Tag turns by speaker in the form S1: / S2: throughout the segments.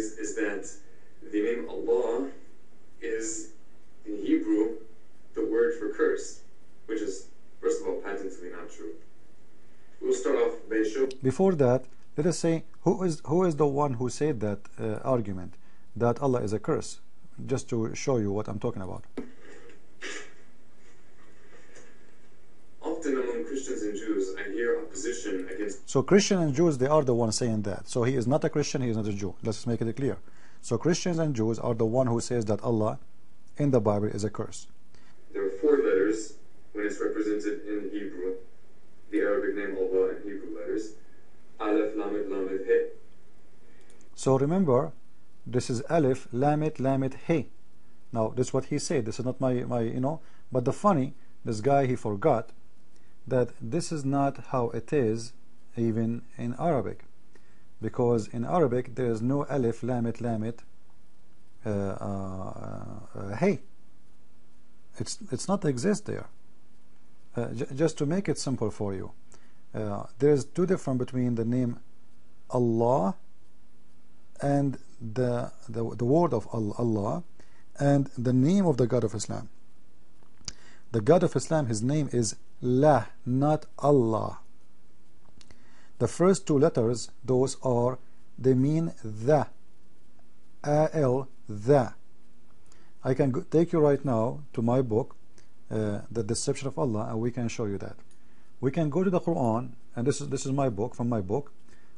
S1: believes is that the name Allah is, in Hebrew, the word for curse, which is, first of all, patently not true. We'll start off by showing.
S2: Before that, let us say who is the one who said that argument that Allah is a curse, just to show you what I'm talking about.
S1: Often among Christians and Jews, I hear opposition against.
S2: So Christians and Jews, they are the ones saying that. So he is not a Christian, he is not a Jew. Let's make it clear. So Christians and Jews are the one who says that Allah in the Bible is a curse.
S1: There are 4 letters when it's represented in Hebrew. The Arabic name Allah in Hebrew letters. Aleph, Lamed, Lamed, He.
S2: So remember, this is Aleph, Lamed, Lamed, He. Now this is what he said. This is not my but the funny, this guy, he forgot that this is not how it is even in Arabic, because in Arabic there is no Aleph, Lamed, Lamed, He. It's not exist there. Just to make it simple for you, there is 2 difference between the name Allah and the word of Allah and the name of the God of Islam. The God of Islam, his name is La, not Allah. The first 2 letters, those are, they mean the, A-L, the. I can take you right now to my book, The Deception of Allah, and we can show you that. We can go to the Quran, and this is my book, from my book.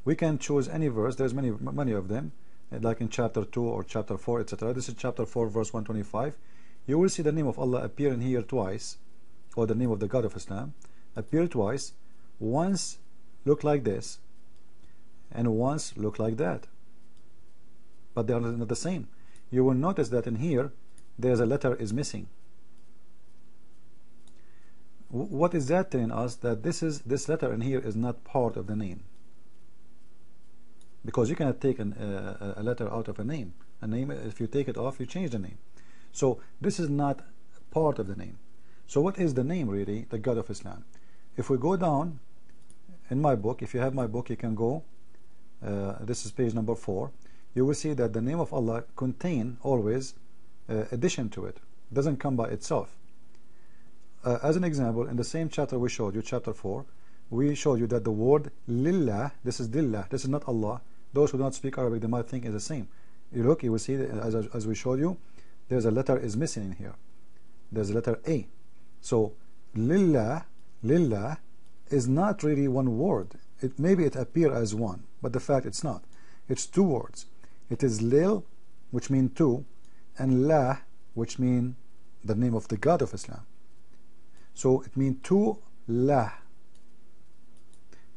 S2: We can choose any verse. There's many of them, like in chapter 2 or chapter 4, etc. This is chapter 4, verse 125. You will see the name of Allah appear in here twice, or the name of the God of Islam appear twice. Once look like this, and once look like that, but they are not the same. You will notice that in here there's a letter is missing. What is that telling us? That this letter in here is not part of the name, because you cannot take a letter out of a name. A name, if you take it off, you change the name. So this is not part of the name. So what is the name really? The God of Islam. If we go down in my book, if you have my book, you can go, this is page number 4. You will see that the name of Allah contain always addition to it. It doesn't come by itself. As an example, in the same chapter we showed you, chapter 4, we showed you that the word Lillah, this is Dillah, this is not Allah. Those who don't speak Arabic, they might think it's the same. You look, you will see that as we showed you, there's a letter is missing in here. There's a letter A. So Lillah is not really one word. Maybe it appear as one, but the fact it's not. It's 2 words. It is Lil, which mean 2, and La, which mean the name of the God of Islam. So it means 2 La.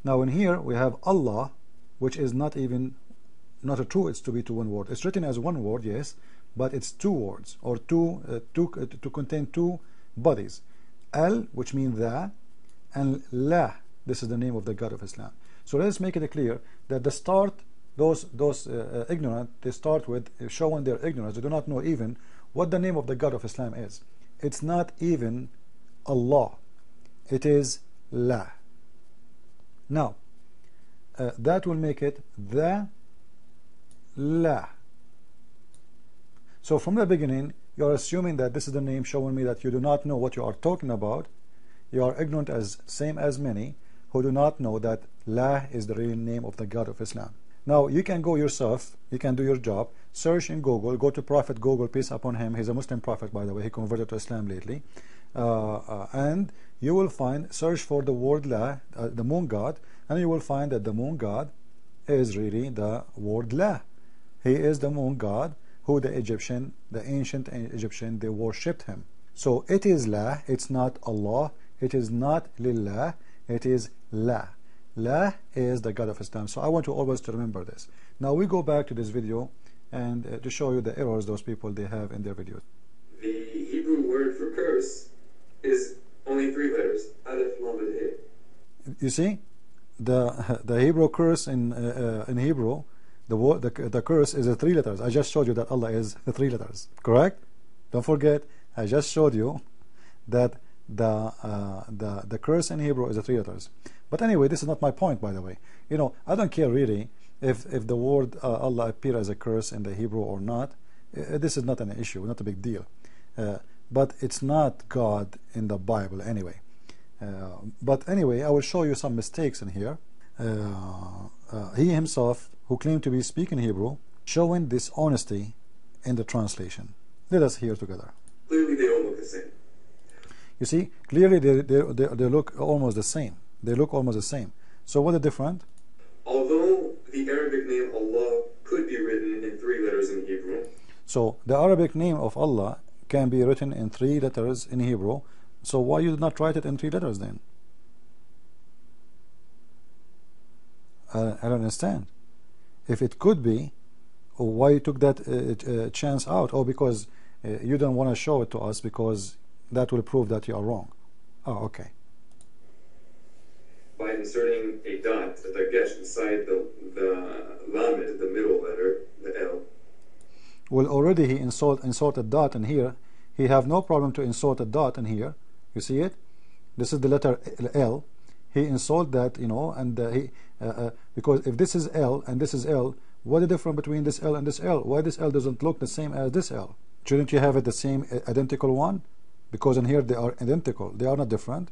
S2: Now in here we have Allah, which is not a true, it's to be to one word. It's written as one word, yes, but it's 2 words, or to contain 2 bodies. Al, which means the, and La, this is the name of the God of Islam. So let's make it clear that the start, those ignorant, they start with showing their ignorance. They do not know even what the name of the God of Islam is. It's not even Allah, it is La. Now that will make it the La. So from the beginning you are assuming that this is the name, showing me that you do not know what you are talking about. You are ignorant as same as many who do not know that La is the real name of the God of Islam. Now you can go yourself, you can do your job, search in Google, go to Prophet Google, peace upon him. He's a Muslim prophet, by the way. He converted to Islam lately, and you will find, search for the word La, the moon god, and you will find that the moon god is really the word La. He is the moon god who the ancient Egyptian, they worshipped him. So it is La, it's not Allah, it is not Lillah, it is La. La is the God of Islam. So I want you always to remember this. Now we go back to this video and to show you the errors those people they have in their videos.
S1: The Hebrew word for curse is only 3 letters. Aleph, Lamed, He.
S2: You see, the Hebrew curse in Hebrew, the curse is 3 letters. I just showed you that Allah is 3 letters. Correct? Don't forget, I just showed you that the curse in Hebrew is 3 letters. But anyway, this is not my point, by the way. You know, I don't care really if the word Allah appear as a curse in the Hebrew or not. This is not an issue, not a big deal. But it's not God in the Bible anyway. But anyway, I will show you some mistakes in here. He himself, who claimed to be speaking Hebrew, showing dishonesty in the translation. Let us hear together.
S1: Clearly they don't look the same.
S2: You see, clearly they look almost the same. They look almost the same. So what is different?
S1: Although the Arabic name Allah could be written in 3 letters in Hebrew.
S2: So the Arabic name of Allah can be written in 3 letters in Hebrew. So why you did not write it in 3 letters then? I don't understand. If it could be, why you took that chance out? Or because you don't want to show it to us because that will prove that you are wrong. Oh, okay.
S1: By inserting a dot, a dagesh, inside the lamed, the middle letter, the L.
S2: Well, already he inserted dot in here. He have no problem to insert a dot in here. You see it? This is the letter L. He inserted that, you know, and because if this is L and this is L, what is the difference between this L and this L? Why this L doesn't look the same as this L? Shouldn't you have it the same identical one? Because in here they are identical. They are not different.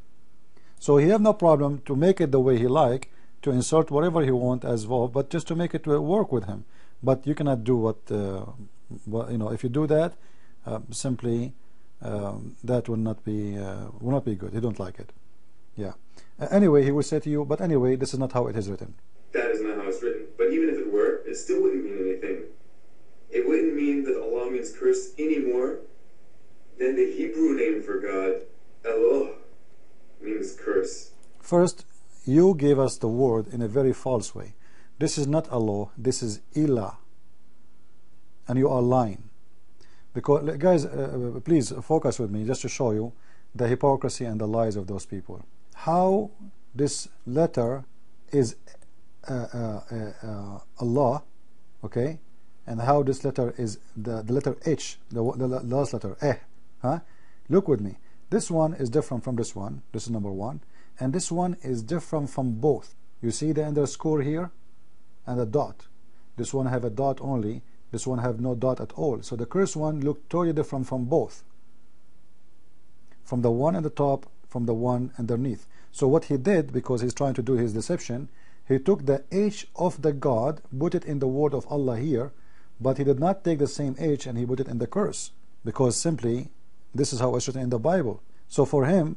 S2: So he have no problem to make it the way he like, to insert whatever he want as Vav, but just to make it work with him. But you cannot do what you know. If you do that, simply that will not be good. He don't like it. Yeah. Anyway, he will say to you, but anyway, this is not how it is written.
S1: That is not how it's written. But even if it were, it still wouldn't mean anything. It wouldn't mean that Allah means curse any more than the Hebrew name for God, Eloh, means curse.
S2: First, you gave us the word in a very false way. This is not Allah, this is Ilah. And you are lying. Because, guys, please focus with me just to show you the hypocrisy and the lies of those people. How this letter is Allah, okay, and how this letter is the letter H, the last letter huh? Look with me. This one is different from this one. This is number 1, and this one is different from both. You see the underscore here and a dot. This one have a dot only. This one have no dot at all. So the curse one looked totally different from both. From the one at the top, from the one underneath. So what he did, because he's trying to do his deception, he took the H of the God, put it in the word of Allah here, but he did not take the same H and he put it in the curse, because simply this is how it's written in the Bible. So for him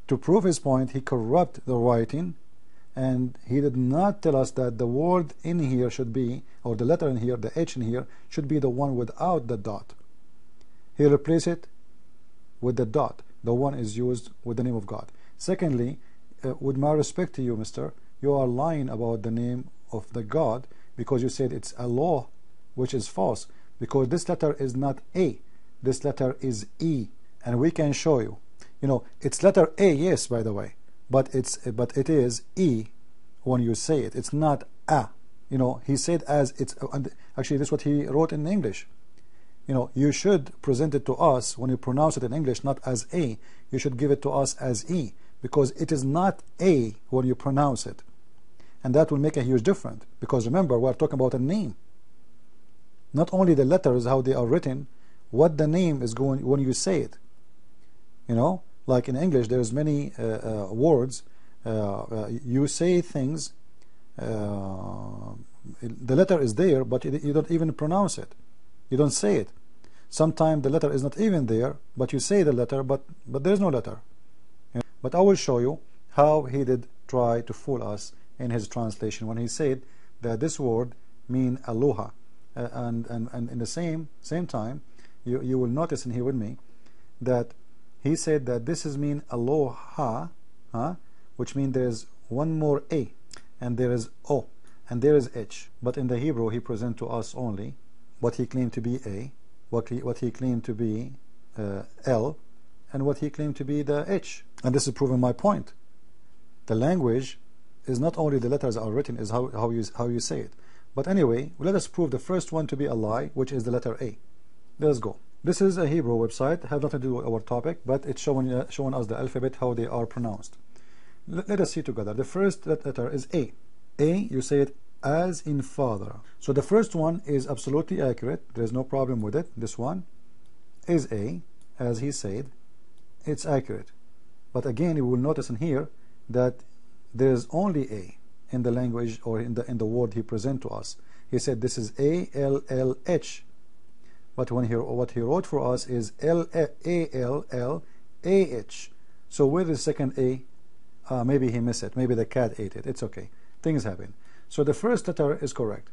S2: to prove his point, he corrupt the writing, and he did not tell us that the word in here should be, or the letter in here, the H in here, should be the one without the dot. He replaced it with the dot. The one is used with the name of God. Secondly, with my respect to you, mister, you are lying about the name of the God, because you said it's Allah, which is false, because this letter is not A, this letter is E, and we can show you. You know, it's letter A, yes, by the way, but it is E when you say it. It's not A. You know, he said as it's, actually this is what he wrote in English. You know, you should present it to us when you pronounce it in English, not as A. You should give it to us as E, because it is not A when you pronounce it. And that will make a huge difference, because remember, we're talking about a name. Not only the letters, how they are written, what the name is going when you say it. You know, like in English, there's many words. You say things, the letter is there, but you don't even pronounce it. You don't say it. Sometimes the letter is not even there, but you say the letter, but there's no letter. You know? But I will show you how he did try to fool us in his translation when he said that this word mean aloha, and in the same time you will notice in here with me that he said that this is mean aloha, which means there's one more A, and there is O, and there is H. But in the Hebrew he present to us only what he claimed to be A, what he claimed to be L, and what he claimed to be the H. And this is proving my point. The language is not only the letters are written, is how you say it. But anyway, let us prove the first one to be a lie, which is the letter A. Let us go. This is a Hebrew website, have nothing to do with our topic, but it's showing us the alphabet, how they are pronounced. Let us see together. The first letter is A. A, you say it as in father. So the first one is absolutely accurate. There's no problem with it. This one is A, as he said. It's accurate. But again, you will notice in here that there's only A in the language or in the word he present to us. He said this is A-L-L-H. But what he wrote for us is L-A-L-L-A-H. So where is the second A? Maybe he missed it. Maybe the cat ate it. It's okay. Things happen. So the first letter is correct.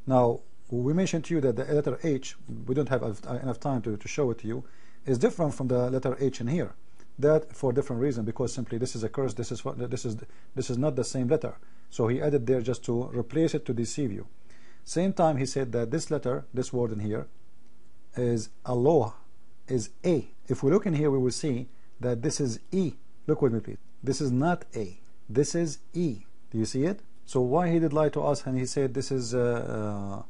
S2: Now, we mentioned to you that the letter H, we don't have enough time to show it to you, is different from the letter H in here. That for a different reason, because simply this is a curse. This is not the same letter. So he added there just to replace it to deceive you. Same time he said that this letter, this word in here, is aloha, is A. If we look in here, we will see that this is E. Look with me, please. This is not A. This is E. Do you see it? So why he did lie to us and he said this is A?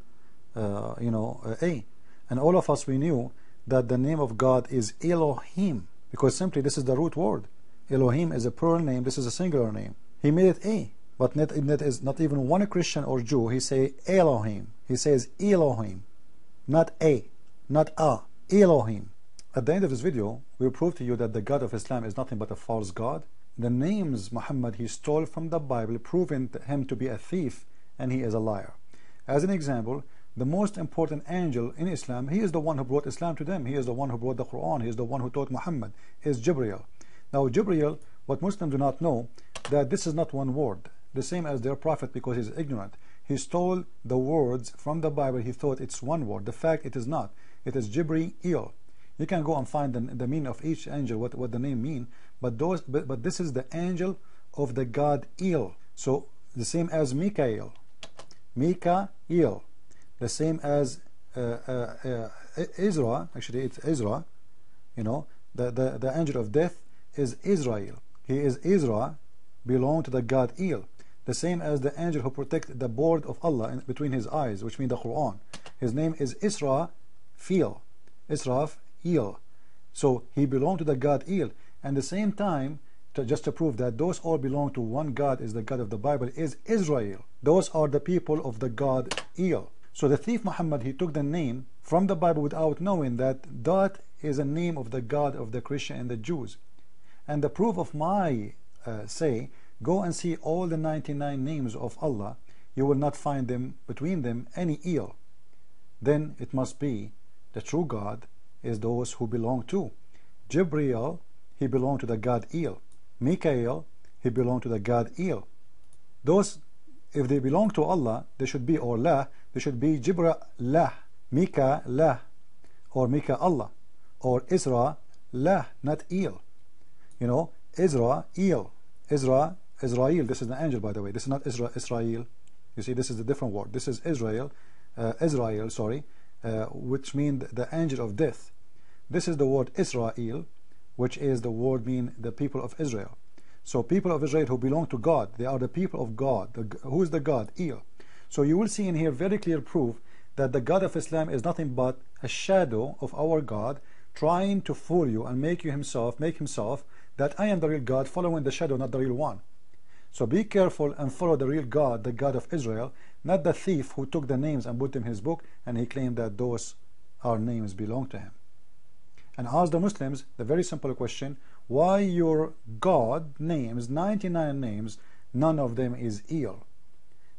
S2: And all of us, we knew that the name of God is Elohim, because simply this is the root word. Elohim is a plural name. This is a singular name. He made it A, but not even one Christian or Jew. He say Elohim. He says Elohim, not A, not A. Elohim. At the end of this video, we will prove to you that the God of Islam is nothing but a false God. The names Muhammad he stole from the Bible, proving him to be a thief, and he is a liar. As an example, the most important angel in Islam, he is the one who brought Islam to them. He is the one who brought the Quran. He is the one who taught Muhammad, is Jibreel. Now Jibreel, what Muslims do not know, that this is not one word, the same as their prophet, because he is ignorant. He stole the words from the Bible. He thought it's one word. The fact it is not. It is Jibreel. You can go and find the meaning of each angel, what the name mean, but this is the angel of the God El. So the same as Mikael, Mikael, the same as Ezra. Actually, it's Ezra. You know, the angel of death is Israel. He is Ezra, belong to the God El. The same as the angel who protect the board of Allah between his eyes, which means the Quran. His name is Israfil. Israfil. So he belonged to the God El. And at the same time, just to prove that those all belong to one God, is the God of the Bible, is Israel. Those are the people of the God El. So the thief Muhammad, he took the name from the Bible without knowing that that is a name of the God of the Christian and the Jews. And the proof of my say, go and see all the 99 names of Allah. You will not find them between them any El. Then it must be the true God is those who belong to Jibreel. He belonged to the God El. Mikael, he belonged to the God El. Those, if they belong to Allah, they should be, or La, they should be Jibreel, Mika La, or Mika Allah, or Isra La, not El. You know, Israel, Israel. This is the angel, by the way. This is not Israel. You see, this is a different word. This is Israel, which means the angel of death. This is the word Israel, which is the word mean the people of Israel. So people of Israel who belong to God, they are the people of God. Who is the God? El. So you will see in here very clear proof that the God of Islam is nothing but a shadow of our God, trying to fool you and make himself that I am the real God, following the shadow, not the real one. So be careful and follow the real God, the God of Israel, not the thief who took the names and put them in his book, and he claimed that those our names belong to him. And ask the Muslims the very simple question, why your God names, 99 names, none of them is El?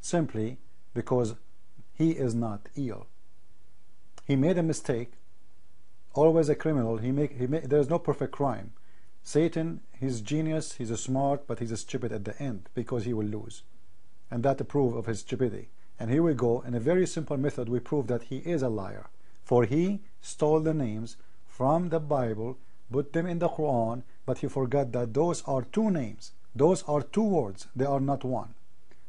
S2: Simply because he is not El. He made a mistake, always a criminal. There's no perfect crime. Satan, he's genius, he's a smart, but he's a stupid at the end, because he will lose. And that the proof of his stupidity. And here we go, in a very simple method, we prove that he is a liar. For he stole the names from the Bible, put them in the Quran, but he forgot that those are two names. Those are two words. They are not one.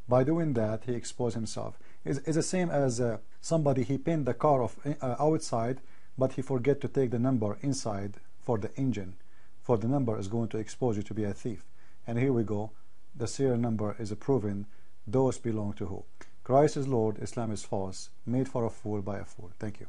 S2: By doing that, he exposed himself. It's the same as somebody, he painted the car outside, but he forget to take the number inside for the engine. For the number is going to expose you to be a thief. And here we go. The serial number is proven. Those belong to who? Christ is Lord, Islam is false, made for a fool by a fool. Thank you.